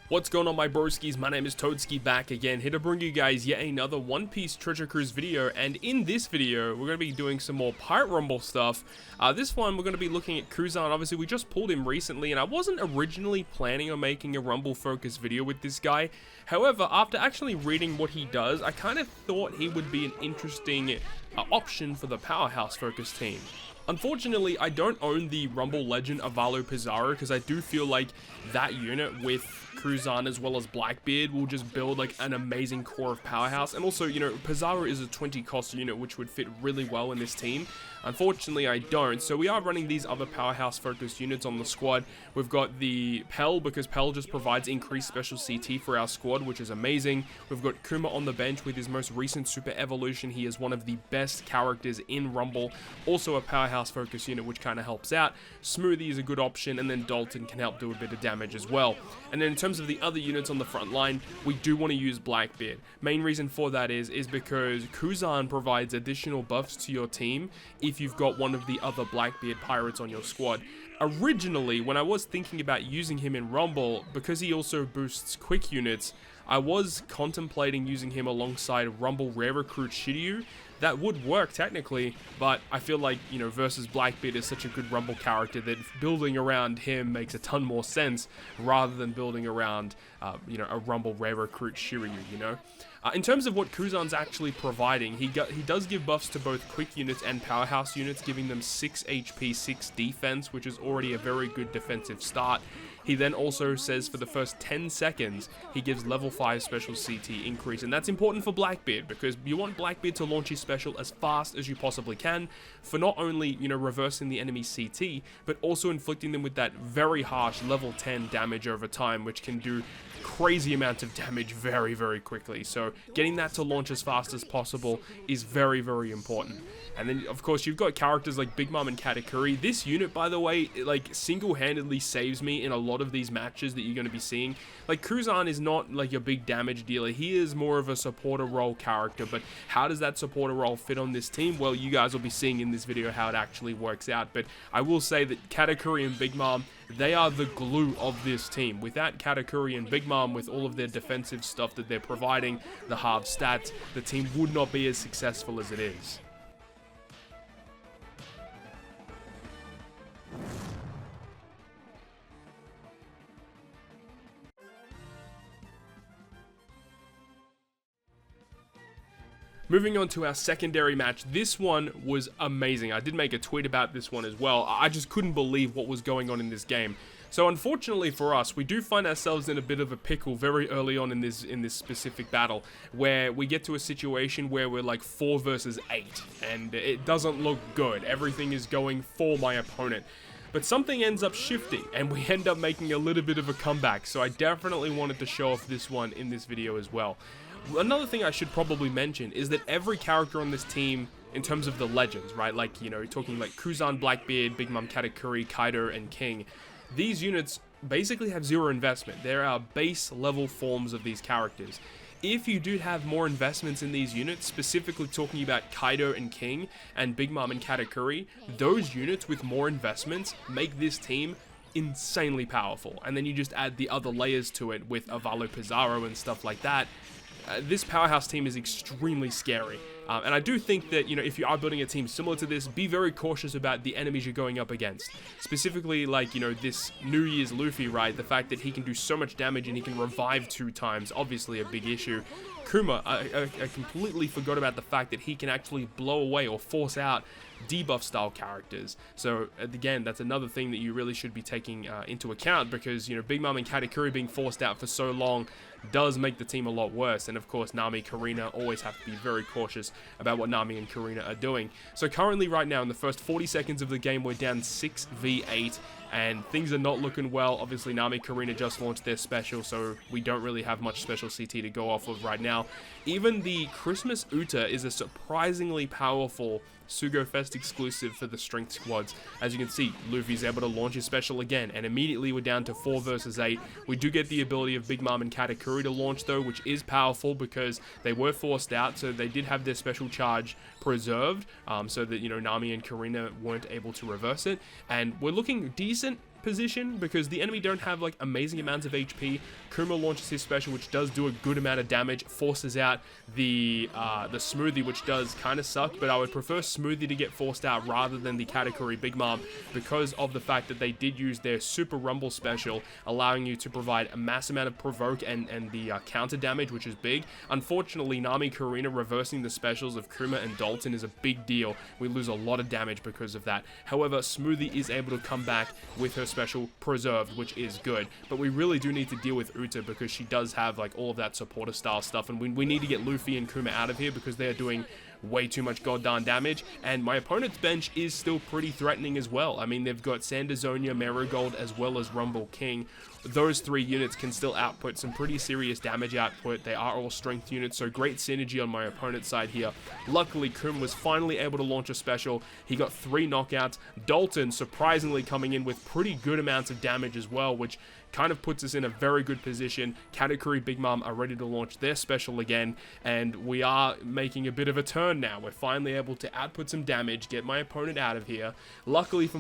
What's going on, my broskiis? My name is Toadski, back again, here to bring you guys yet another One Piece Treasure Cruise video. And in this video, we're going to be doing some more Pirate Rumble stuff. This one, we're going to be looking at Kuzan. Obviously, we just pulled him recently, and I wasn't originally planning on making a Rumble-focused video with this guy. However, after actually reading what he does, I kind of thought he would be an interesting option for the Powerhouse-focused team. Unfortunately, I don't own the Rumble Legend Avalo Pizarro because I do feel like that unit with Kuzan as well as Blackbeard will just build like an amazing core of Powerhouse. And also, you know, Pizarro is a 20 cost unit which would fit really well in this team. Unfortunately, I don't. So we are running these other Powerhouse focused units on the squad. We've got the Pell, because Pell just provides increased special CT for our squad, which is amazing. We've got Kuma on the bench with his most recent super evolution. He is one of the best characters in Rumble. Also a Powerhouse focused unit, which kind of helps out. Smoothie is a good option, and then Dalton can help do a bit of damage as well. And then in terms of the other units on the front line, we do want to use Blackbeard. Main reason for that is because Kuzan provides additional buffs to your team if you've got one of the other Blackbeard pirates on your squad. Originally, when I was thinking about using him in Rumble, because he also boosts quick units, I was contemplating using him alongside Rumble Rare Recruit Shiryu. That would work technically, but I feel like, you know, versus Blackbeard is such a good Rumble character that building around him makes a ton more sense rather than building around, you know, a Rumble Rare Recruit Shiryu, you know. In terms of what Kuzan's actually providing, he does give buffs to both quick units and Powerhouse units, giving them 6 HP, 6 defense, which is already a very good defensive start. He then also says for the first 10 seconds, he gives level 5 special CT increase, and that's important for Blackbeard because you want Blackbeard to launch his special as fast as you possibly can for not only, you know, reversing the enemy's CT, but also inflicting them with that very harsh level 10 damage over time, which can do crazy amounts of damage very, very quickly. So getting that to launch as fast as possible is very, very important. And then, of course, you've got characters like Big Mom and Katakuri. This unit, by the way, like single-handedly saves me in a lot of these matches that you're going to be seeing. Like, Kuzan is not like a big damage dealer. He is more of a supporter role character. But how does that supporter role fit on this team? Well, you guys will be seeing in this video how it actually works out. But I will say that Katakuri and Big Mom, they are the glue of this team. Without Katakuri and Big Mom, with all of their defensive stuff that they're providing, the half stats, the team would not be as successful as it is. Moving on to our secondary match, this one was amazing. I did make a tweet about this one as well. I just couldn't believe what was going on in this game. So unfortunately for us, we do find ourselves in a bit of a pickle very early on in this specific battle, where we get to a situation where we're like 4 versus 8, and it doesn't look good. Everything is going for my opponent. But something ends up shifting, and we end up making a little bit of a comeback, so I definitely wanted to show off this one in this video as well. Another thing I should probably mention is that every character on this team, in terms of the legends, right, like, you know, talking like Kuzan, Blackbeard, Big Mom, Katakuri, Kaido, and King, these units basically have 0 investment. They're our base level forms of these characters. If you do have more investments in these units, specifically talking about Kaido and King and Big Mom and Katakuri, those units with more investments make this team insanely powerful. And then you just add the other layers to it with Avalo Pizarro and stuff like that. This Powerhouse team is extremely scary. And I do think that, you know, if you are building a team similar to this, be very cautious about the enemies you're going up against. Specifically, like, you know, this New Year's Luffy, right? The fact that he can do so much damage and he can revive 2 times, obviously a big issue. Kuma, I completely forgot about the fact that he can actually blow away or force out debuff style characters. So again, that's another thing that you really should be taking into account, because, you know, Big Mom and Katakuri being forced out for so long does make the team a lot worse. And of course, Nami, Karina, always have to be very cautious about what Nami and Karina are doing. So currently right now in the first 40 seconds of the game, we're down 6v8 and things are not looking well. Obviously, Nami, Karina just launched their special, so we don't really have much special CT to go off of right now. Even the Christmas Uta is a surprisingly powerful Sugo Fest exclusive for the strength squads. As you can see, Luffy's able to launch his special again, and immediately we're down to 4 versus 8. We do get the ability of Big Mom and Katakuri to launch though, which is powerful because they were forced out, so they did have their special charge preserved, so that, you know, Nami and Karina weren't able to reverse it. And we're looking decent position because the enemy don't have like amazing amounts of HP. Kuma launches his special, which does do a good amount of damage, forces out the Smoothie, which does kind of suck, but I would prefer Smoothie to get forced out rather than the Katakuri Big Mom because of the fact that they did use their Super Rumble special, allowing you to provide a mass amount of provoke and the counter damage, which is big. Unfortunately, Nami Karina reversing the specials of Kuma and Dalton is a big deal. We lose a lot of damage because of that. However, Smoothie is able to come back with her special preserved, which is good, but we really do need to deal with Uta because she does have like all of that supporter style stuff, and we need to get Luffy and Kuma out of here because they are doing way too much goddamn damage, and my opponent's bench is still pretty threatening as well. I mean, they've got Sanderzonia, Marigold, as well as Rumble King. Those three units can still output some pretty serious damage output. They are all strength units, so great synergy on my opponent's side here. Luckily, Kuma was finally able to launch a special. He got 3 knockouts. Dalton surprisingly coming in with pretty good amounts of damage as well, which kind of puts us in a very good position. Katakuri Big Mom are ready to launch their special again, and we are making a bit of a turn now. We're finally able to output some damage, get my opponent out of here. Luckily for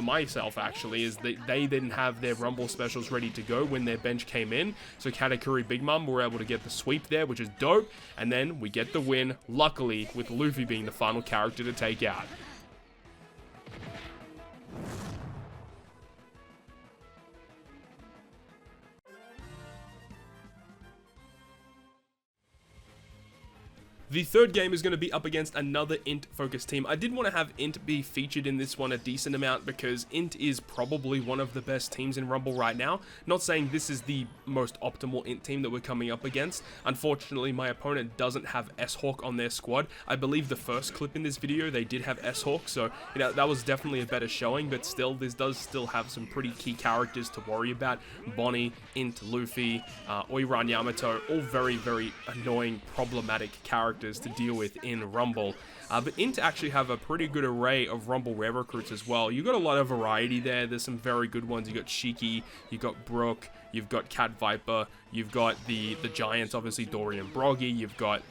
myself, actually, is that they didn't have their Rumble specials ready to go when their bench came in, so Katakuri Big Mom were able to get the sweep there, which is dope, and then we get the win, luckily, with Luffy being the final character to take out. The third game is going to be up against another Int-focused team. I did want to have Int be featured in this one a decent amount because Int is probably one of the best teams in Rumble right now. Not saying this is the most optimal Int team that we're coming up against. Unfortunately, my opponent doesn't have S-Hawk on their squad. I believe the first clip in this video, they did have S-Hawk, so you know that was definitely a better showing, but still, this does still have some pretty key characters to worry about. Bonnie, Int, Luffy, Oiran Yamato, all very, very annoying, problematic characters to deal with in Rumble. But Int actually have a pretty good array of Rumble rare recruits as well. You've got a lot of variety there. There's some very good ones. You got Shiki, you got Brook, you've got Cat Viper, you've got the Giants, obviously Dorian Broggy, you've got,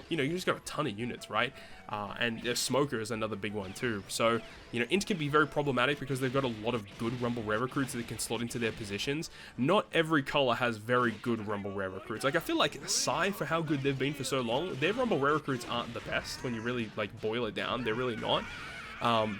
you know, you just got a ton of units, right? And Smoker is another big one too. So, you know, Int can be very problematic because they've got a lot of good Rumble rare recruits that can slot into their positions. Not every color has very good Rumble rare recruits. Like, I feel like Psy, for how good they've been for so long, their Rumble rare recruits aren't the best when you really, like, boil it down. They're really not.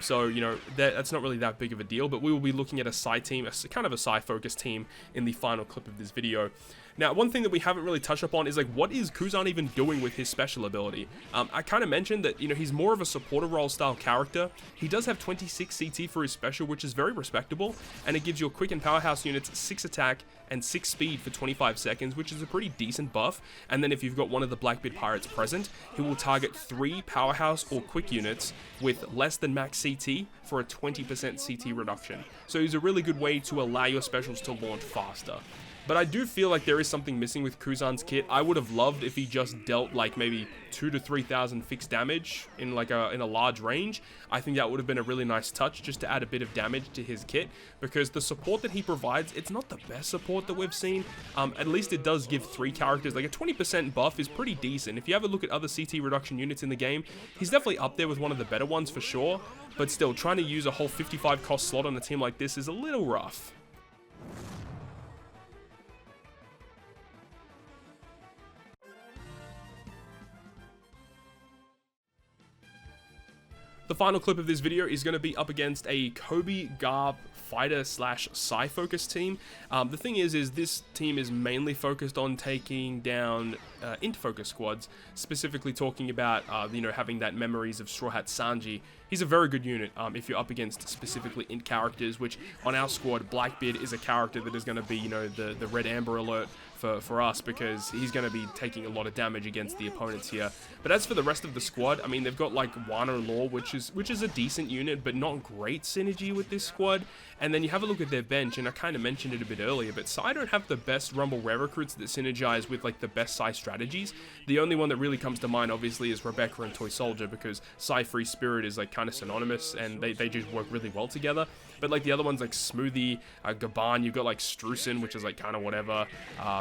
So, you know, that's not really that big of a deal, but we will be looking at a Psy team, kind of a Psy-focused team in the final clip of this video. Now, one thing that we haven't really touched upon is, like, what is Kuzan even doing with his special ability? I kind of mentioned that, you know, he's more of a supporter role style character. He does have 26 CT for his special, which is very respectable, and it gives your quick and powerhouse units 6 attack and 6 speed for 25 seconds, which is a pretty decent buff. And then if you've got one of the Blackbeard Pirates present, he will target 3 powerhouse or quick units with less than max CT for a 20% CT reduction. So he's a really good way to allow your specials to launch faster. But I do feel like there is something missing with Kuzan's kit. I would have loved if he just dealt like maybe 2,000 to 3,000 fixed damage in like in a large range. I think that would have been a really nice touch just to add a bit of damage to his kit, because the support that he provides, it's not the best support that we've seen. At least it does give 3 characters, like a 20% buff is pretty decent. If you have a look at other CT reduction units in the game, he's definitely up there with one of the better ones for sure, but still, trying to use a whole 55 cost slot on a team like this is a little rough. The final clip of this video is going to be up against a Kobe Garb fighter slash Psy focused team. The thing is this team is mainly focused on taking down Int focus squads, specifically talking about you know, having that memories of Straw Hat Sanji. He's a very good unit if you're up against specifically Int characters, which on our squad, Blackbeard is a character that is going to be, you know, the red amber alert for us, because he's going to be taking a lot of damage against the opponents here. But as for the rest of the squad, I mean, they've got like Wano Law, which is a decent unit, but not great synergy with this squad. And then you have a look at their bench, and I kind of mentioned it a bit earlier, but Psy don't have the best Rumble rare recruits that synergize with like the best Psy strategies. The only one that really comes to mind, obviously, is Rebecca and Toy Soldier, because Psy Free Spirit is like kind of synonymous, and they just work really well together. But like the other ones like Smoothie, Gaban, you've got like Strusen, which is like kind of whatever.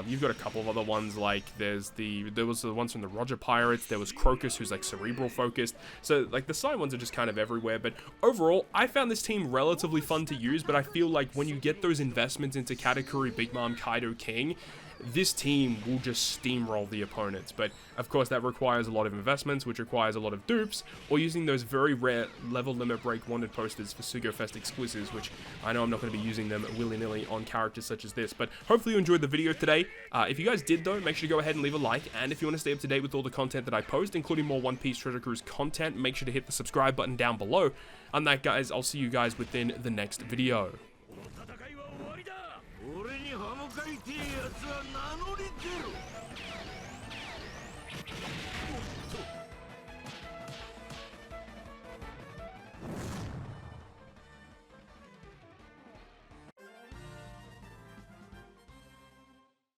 You've got a couple of other ones, like there was the ones from the Roger Pirates, there was Crocus, who's like cerebral focused. So like the side ones are just kind of everywhere. But overall, I found this team relatively fun to use, but I feel like when you get those investments into Katakuri, Big Mom, Kaido, King, this team will just steamroll the opponents. But of course that requires a lot of investments, which requires a lot of dupes, or using those very rare level limit break wanted posters for Sugo Fest exclusives, which I know I'm not going to be using them willy-nilly on characters such as this. But hopefully you enjoyed the video today. If you guys did though, make sure to go ahead and leave a like, and if you want to stay up to date with all the content that I post, including more One Piece Treasure Cruise content, make sure to hit the subscribe button down below. On that, guys, I'll see you guys within the next video. 俺に歯向かいてえやつは名乗り出ろ。